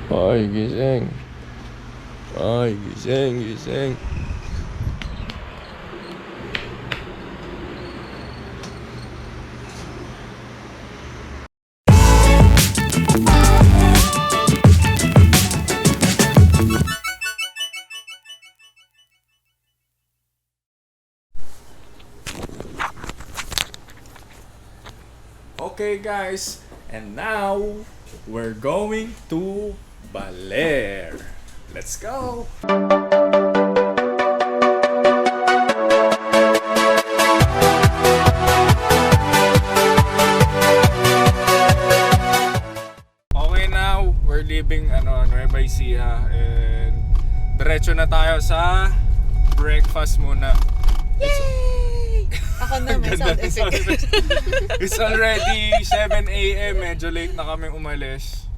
Ay, gising. Ay, gising, gising. Okay guys, and now we're going to Baler. Let's go! Okay, now we're leaving Nueva Ecija and diretso na tayo sa breakfast muna. Yay! Ako na may sound effect. It's already 7 a.m. Medyo late na kami umalis.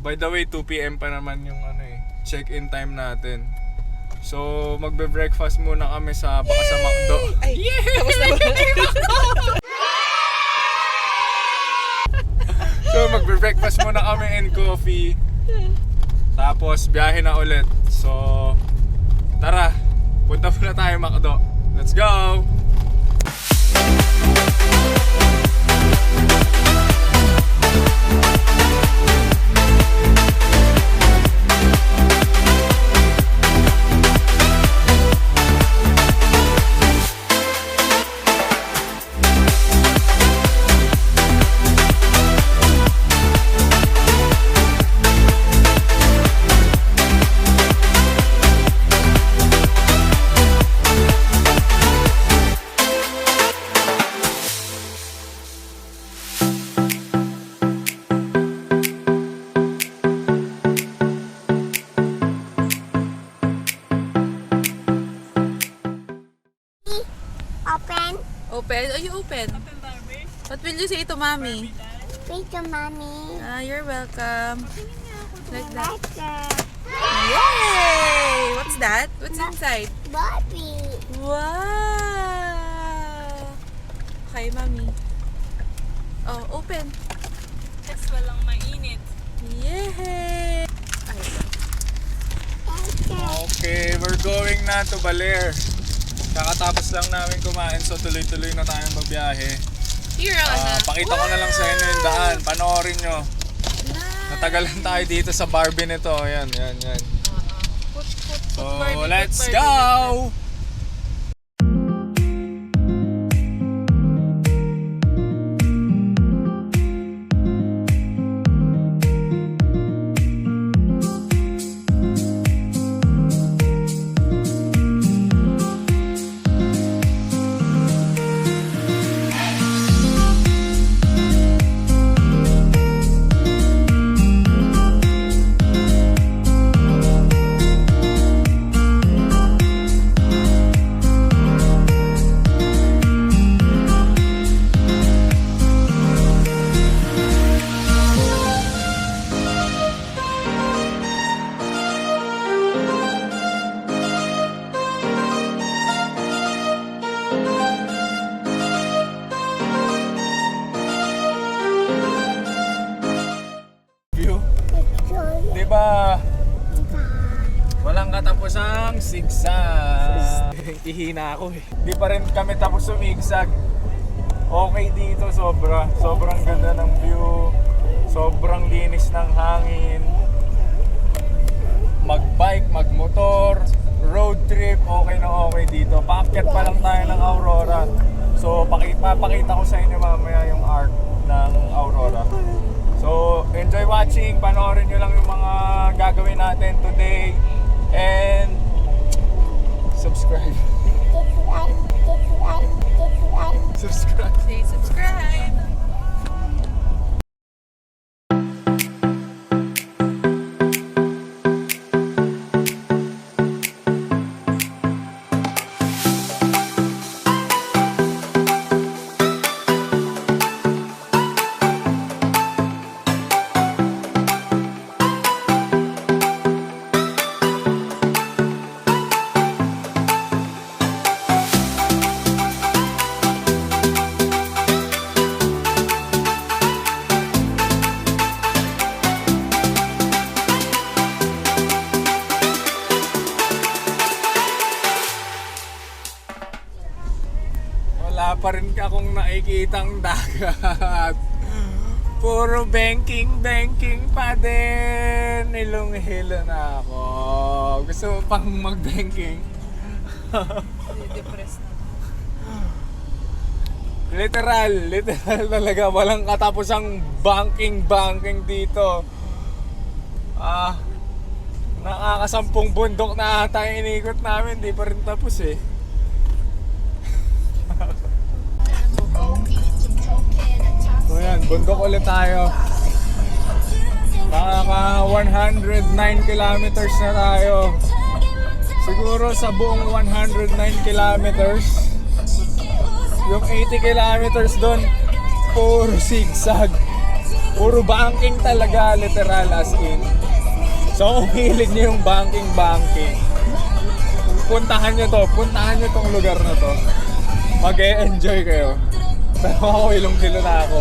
By the way, 2 p.m. pa naman yung check-in time natin. So, magbe-breakfast muna kami baka sa McDo. Ay, tapos na ba? So, magbe-breakfast muna kami and coffee. Tapos, biyahe na ulit. So, tara, punta muna tayo McDo. Let's go! Open? Oh, you open? Open, Barbie. What will you say to mommy? Thank you, mommy. You're welcome. Like that. Like Yay! What's that? What's inside? Barbie. Wow! Okay, mommy. Oh, open. Tapos walang mainit. Yay! Okay, we're going na to Baler. Kakatapos lang namin kumain, so tuloy-tuloy na tayong magbiyahe. Here, Pakita ko na lang sa inyo yung daan. Panoorin nyo. Natagalan tayo dito sa Barbie nito. Ayan, yan, yan. So, let's go! Diba? Walang katapusang zigzag. Ihina ako eh. Di pa rin kami tapos sumigzag. Okay dito, sobrang ganda ng view. Sobrang linis ng hangin. Magbike, magmotor, road trip, okay na okay dito. Paakyat pa lang tayo ng Aurora. So papakita ko sa inyo mamaya yung art ng Aurora. So, enjoy watching. Panoorin nyo lang yung mga gagawin natin today. And subscribe. Subscribe. Say subscribe. makikitang dagat. Puro banking pa din. Ilong-hilo na ako. Gusto mo pang mag-banking? Depressed na. Literal talaga. Walang katapusang banking dito. Nakakasampung bundok na ata yung inikot namin. Di pa rin tapos eh. So yan, bundok ulit tayo. Nakaka 109 kilometers na tayo. Siguro sa buong 109 kilometers, yung 80 kilometers doon, puro zigzag. Puro banking talaga, literal as in. So kung hilig nyo yung banking, puntahan nyo tong lugar na to. Mag-e-enjoy kayo. Pero ako, ilong-kilo na ako.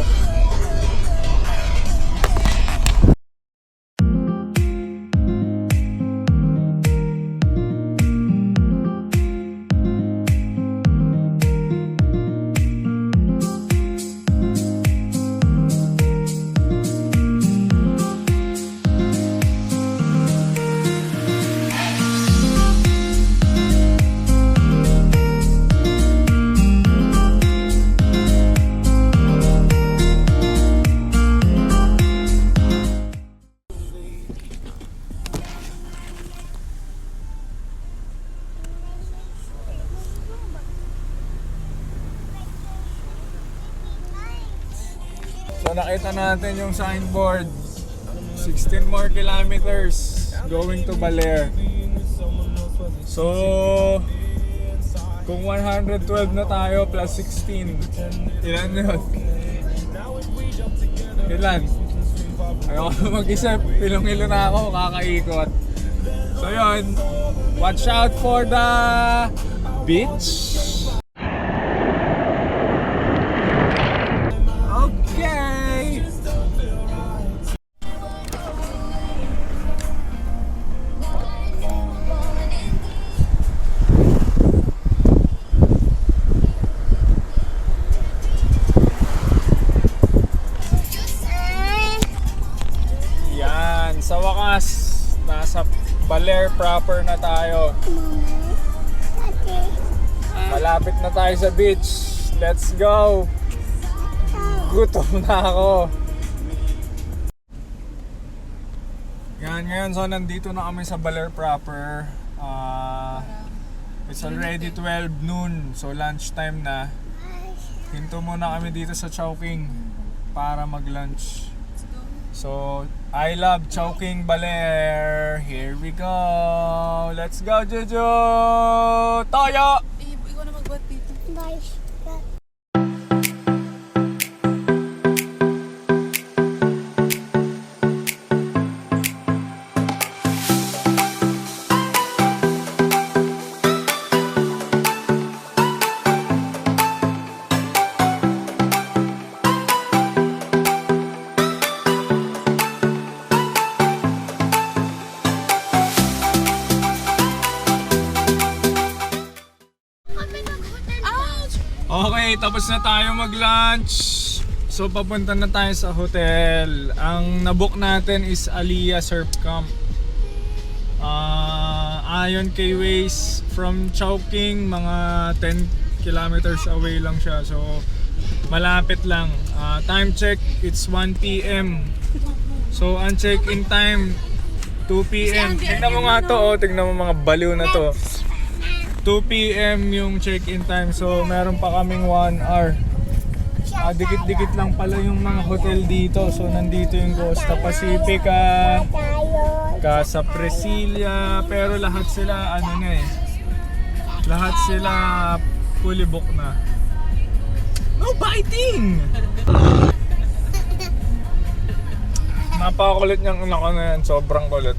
So nakita natin yung signboard, 16 more kilometers going to Baler. So kung 112 na tayo plus 16, ilan yun? Ilan? Ayoko mag-isip, pilong-ilo na ako, kakaikot. So yun, watch out for the beach. Sa wakas, nasa Baler proper na tayo. Malapit na tayo sa beach. Let's go! Gutom na ako. Yan, ngayon so nandito na kami sa Baler proper. It's already 12 noon, so lunch time na. Hinto muna kami dito sa Chowking para mag-lunch. So, I love Chowking Baler. Here we go. Let's go, Jojo! Toyo! Ikaw na mag-bat dito. Bye. Okay, tapos na tayo mag-lunch. So papunta na tayo sa hotel. Ang nabook natin is Aliya Surf Camp. Ayon kay Waze from Chowking, mga 10 kilometers away lang siya. So malapit lang. Time check, it's 1 PM. So ang check-in time 2 PM. Tingnan mo nga to, tingnan mo mga baliw na to. 2 PM yung check-in time, so meron pa kaming 1 hour. Dikit-dikit lang pala yung mga hotel dito. So nandito yung Costa Pacifica, Casa Presilia, pero lahat sila ano na eh. Lahat sila fully book na. No biting! Napakakulit niyang anak ko na yan, sobrang kulit.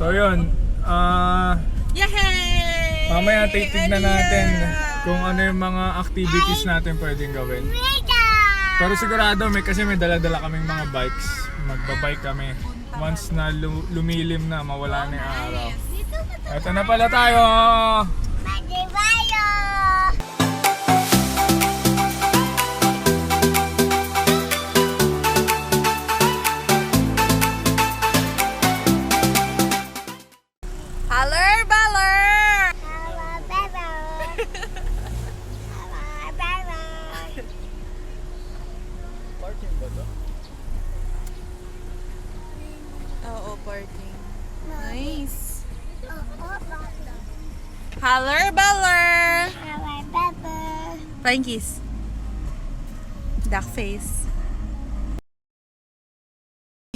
So yun, Yay! mamaya titignan natin kung ano yung mga activities natin pwedeng gawin. Pero sigurado kasi may dala-dala kaming mga bikes. Magbabike kami. Once na lumilim na, mawala na yung araw. Ito na pala tayo. Madibayo! Baler, Baler! Hello, Bebo! Hello, Bebo! Parking ba to? Oo, parking. Nice. Oh, Baler, Baler! hello, Bebo! Flying kiss. Duck face.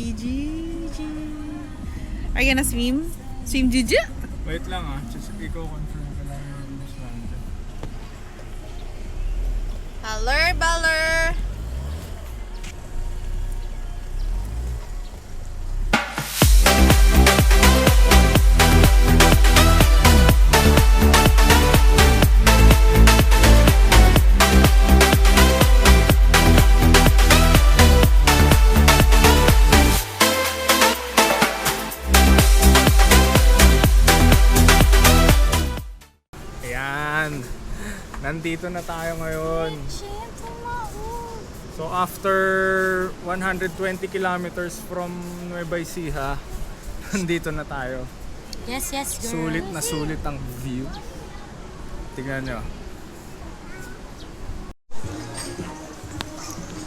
Gigi. Are you gonna swim? Swim, Gigi? Wait lang ah. Just i-confirm ko lang yung rooms natin. Baler, Baler! Ayan. Nandito na tayo ngayon. So after 120 kilometers from Nueva Ecija, nandito na tayo. Yes, yes, girl. Sulit na sulit ang view. Tingnan nyo.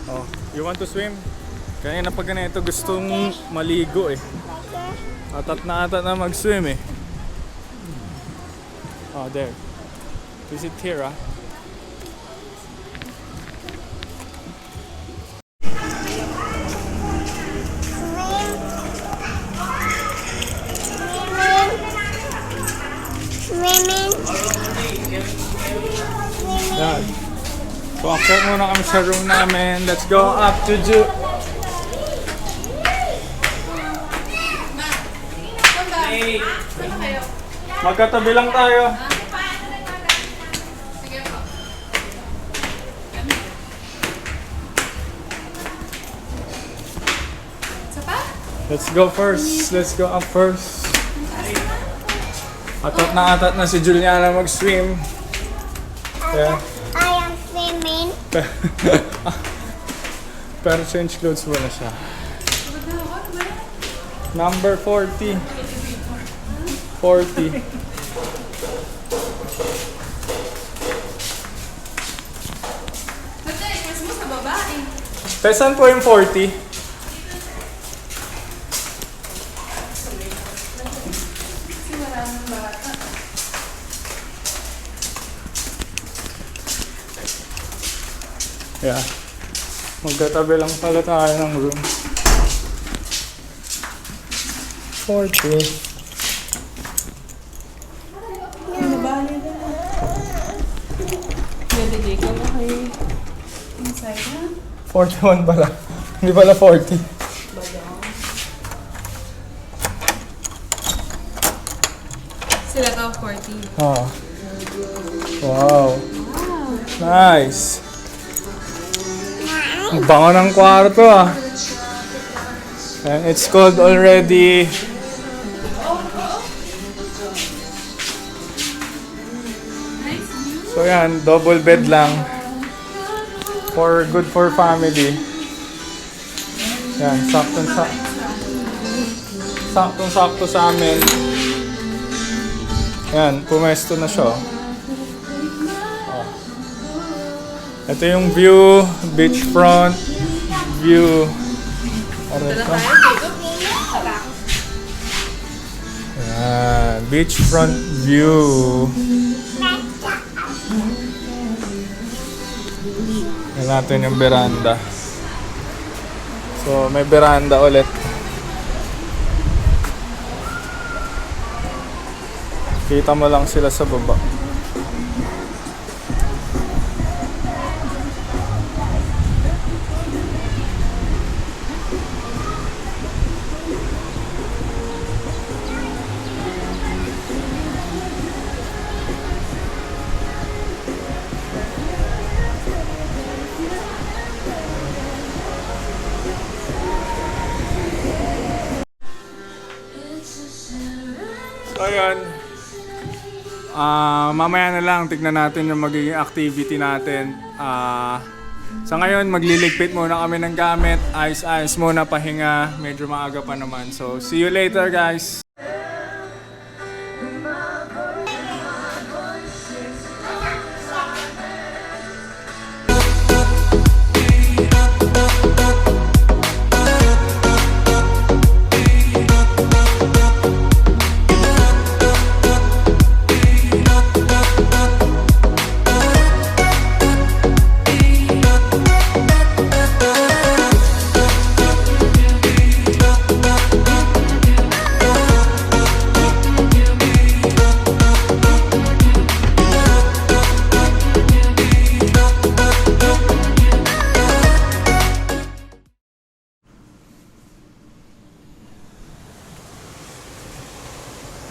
Oh, you want to swim? Kanina pag ganito gustong maligo eh. Atat na mag-swim eh. Oh, there. Visit here ah. Swimming. Yan. So after muna kami sa room namin. Let's go up to Magkatabi lang tayo. Let's go first. Let's go up first. Atat na si Juliana mag-swim. Yeah. I am swimming. Pero change clothes muna siya. Number 40. 40. Pesan po yung 40? Yeah. Magkatabi lang pala tayo ng room. 40. Pwede ka na kayo inside na? 41 pala. Hindi pala 40. Sila ka 40. Oh. Wow. Nice. Ang bango ng kwarto ah. And it's cold already. So yan, double bed lang. Good for family. Yan, saktong-sakto sa amin. Yan, pumesto na siya. Oh. Ito yung view, beachfront view. Yan, beachfront view. Yan natin yung veranda. So, may veranda ulit. Kita mo lang sila sa baba. Ayan. Mamaya na lang, tignan natin yung magiging activity natin. Sa ngayon, magliligpit muna kami ng gamit. Ayos-ayos muna, pahinga. Medyo maaga pa naman. So, see you later guys!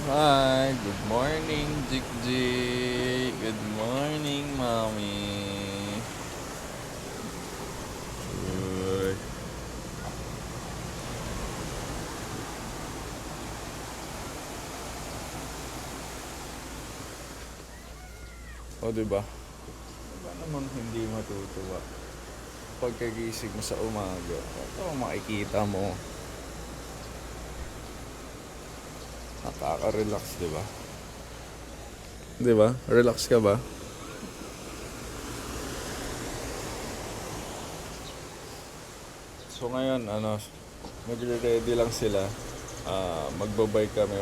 Hi, good morning, Jikji. Good morning, Mommy. Good. O, diba? Diba naman hindi matutuwa? Pagkagising mo sa umaga, ito ang makikita mo. Nakaka-relax, di ba? Di ba? Relax ka ba? So ngayon, magre-ready lang sila. Magbabay kami.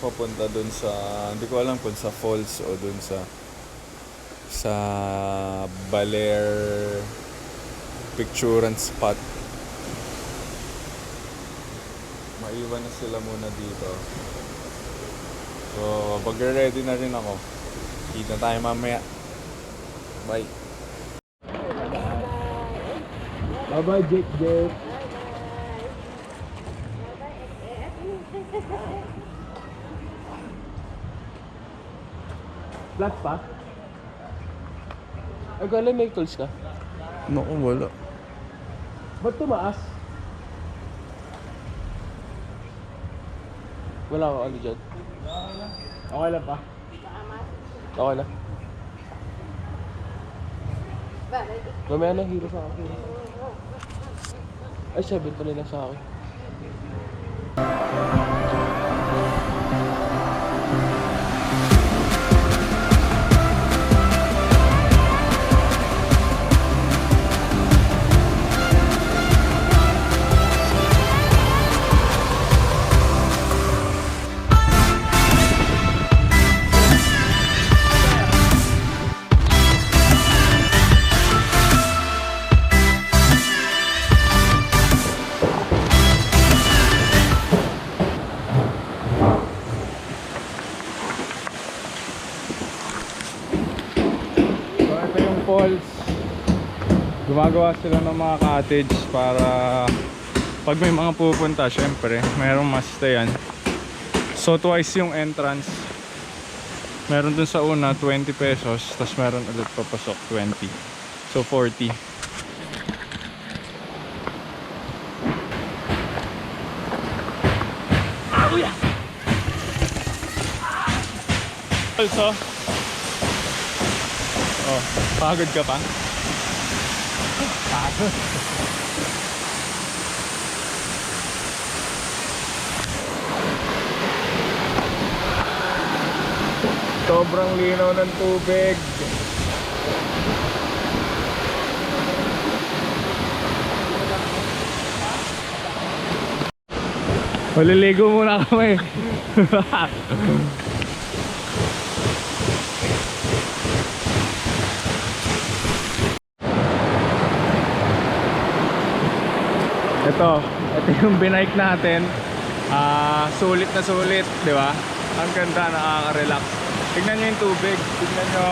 Papunta dun sa, hindi ko alam kung sa falls o dun sa Baler picturean spot. Maiwan na sila muna dito. So, magre-ready na rin ako. Kita tayo mamaya. Bye. Bye-bye, Jake. Flat pa? Ay, kala may tools ka? Naku, wala. Ba't tumaas? Wala ako ano dyan. Okay lang pa? Okay lang. Mamaya na, hero sa akin. Ay, 7 pala na sa akin. Falls. Gumagawa sila ng mga cottage para pag may mga pupunta, syempre mayroong mastayan. So twice yung entrance. Meron dun sa una 20 pesos, tapos meron ulit papasok 20. So 40. Also, oh, pagod ka pa? Pagod. Sobrang linaw ng tubig. Maliligo muna kami. Ito yung binike natin. Sulit na sulit, di ba? Ang ganda, nakaka-relax. Tignan nyo yung tubig. Tignan nyo.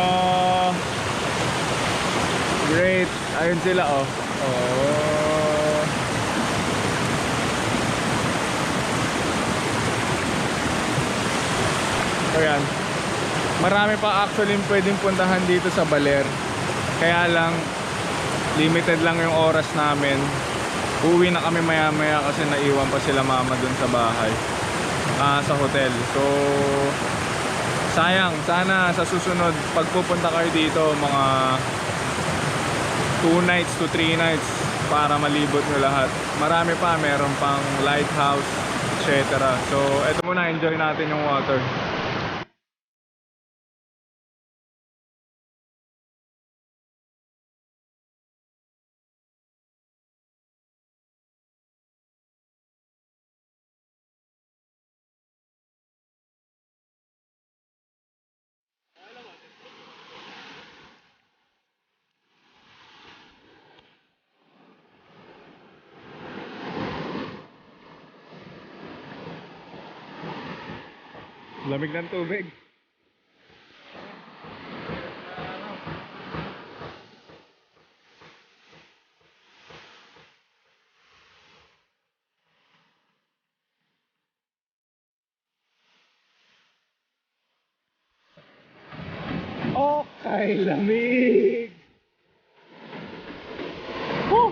Great. Ayun sila, oh. Oh. Ayan. Marami pa actually pwedeng puntahan dito sa Baler. Kaya lang, limited lang yung oras namin. Uwi na kami maya maya kasi naiwan pa sila mama dun sa bahay. sa hotel. So sayang, sana sa susunod pag pupunta kayo dito mga 2 nights to 3 nights para malibot nyo lahat. Marami pa, meron pang lighthouse, etc. So eto muna, enjoy natin yung water. Lamig ng tubig. Okay, lamig. Woo!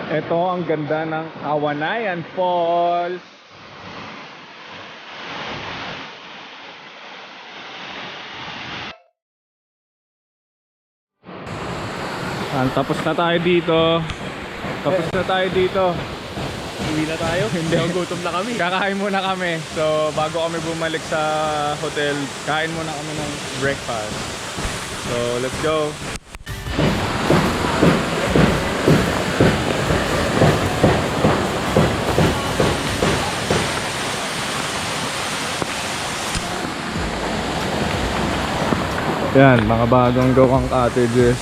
Ito ang ganda ng Kawanayan Falls. Tapos na tayo dito. Uwi na tayo. Hindi. Gutom na kami. Kakain muna kami. So bago kami bumalik sa hotel, kain muna kami ng breakfast. So let's go. Yan, mga bagong gawang cottages.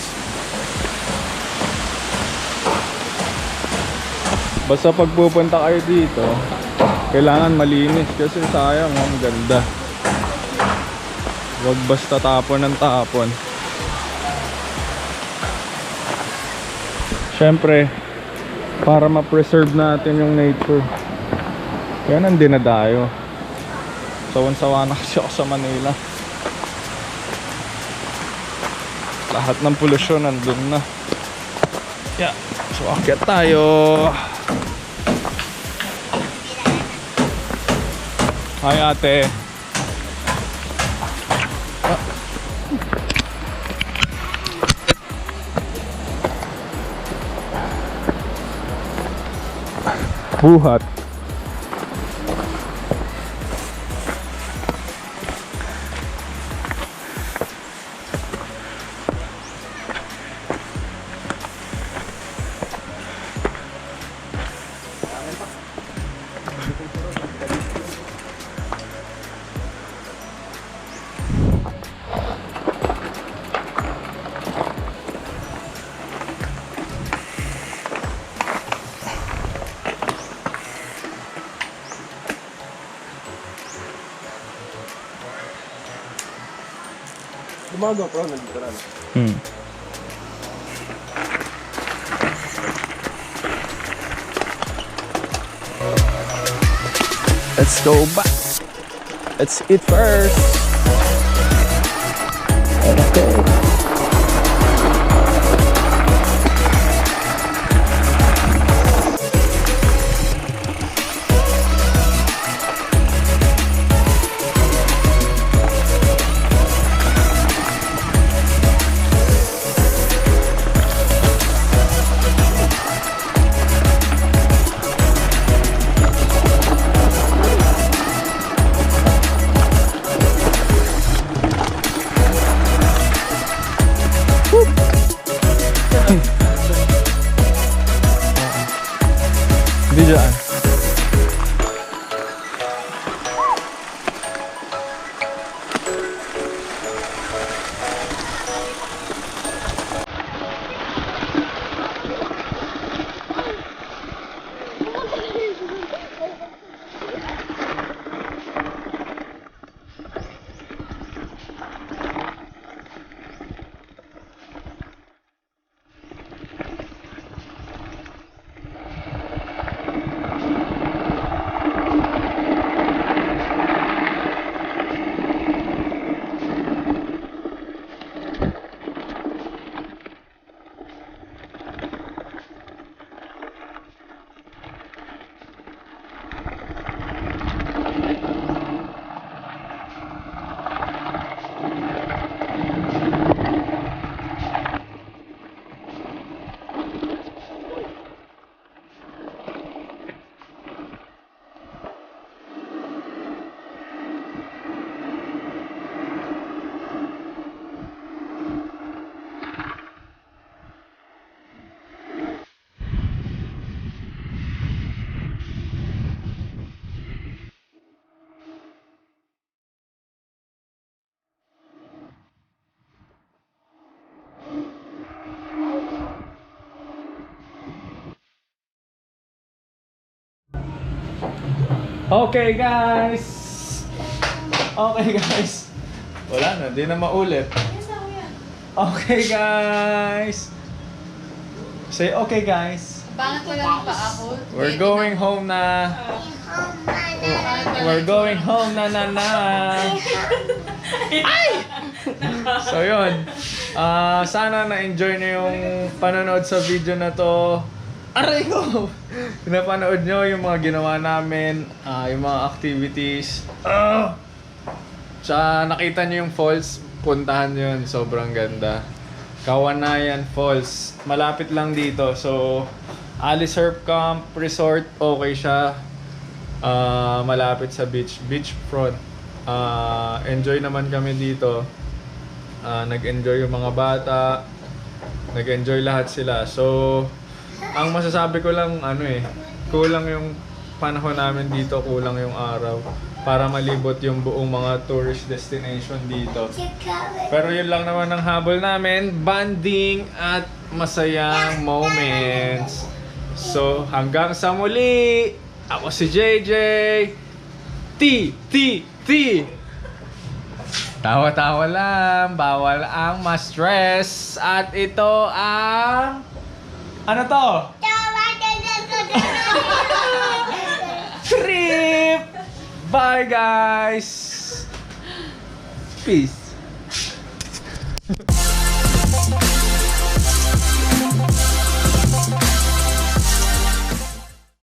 Basta pag pupunta kayo dito, kailangan malinis kasi sayang, ang ganda. Huwag basta tapon ng tapon. Siyempre, para ma-preserve natin yung nature. Yan ang dinadayo. Sawan-sawa na kasi ako sa Manila. Lahat ng polusyon nandun na. Yeah. So akyat tayo. Hi ate. Buhat. Gumagawa pro, nandito na. Let's go back. Let's eat first. Okay. Di dyan. Okay guys! Okay guys! Wala na, di na maulit. Okay guys! Say okay guys! Bakit wala pa ako? We're going home na! We're going home na na na! Ay! So yun, sana na-enjoy nyo yung panonood sa video na to. Aray ko! Pinapanood nyo yung mga ginawa namin, yung mga activities. Tsaka nakita nyo yung falls, puntahan nyo yun, sobrang ganda. Kawanayan Falls, malapit lang dito. So, Ali Surf Camp Resort, okay siya. Malapit sa beachfront. Enjoy naman kami dito. Nag-enjoy yung mga bata. Nag-enjoy lahat sila. So, ang masasabi ko lang, kulang yung panahon namin dito, kulang yung araw para malibot yung buong mga tourist destination dito. Pero yun lang naman ang habol namin, bonding at masayang moments. So, hanggang sa muli, ako si JJ. T. Tawa-tawa lang, bawal ang ma-stress. At ito ang... Ano to? Trip! Bye guys! Peace!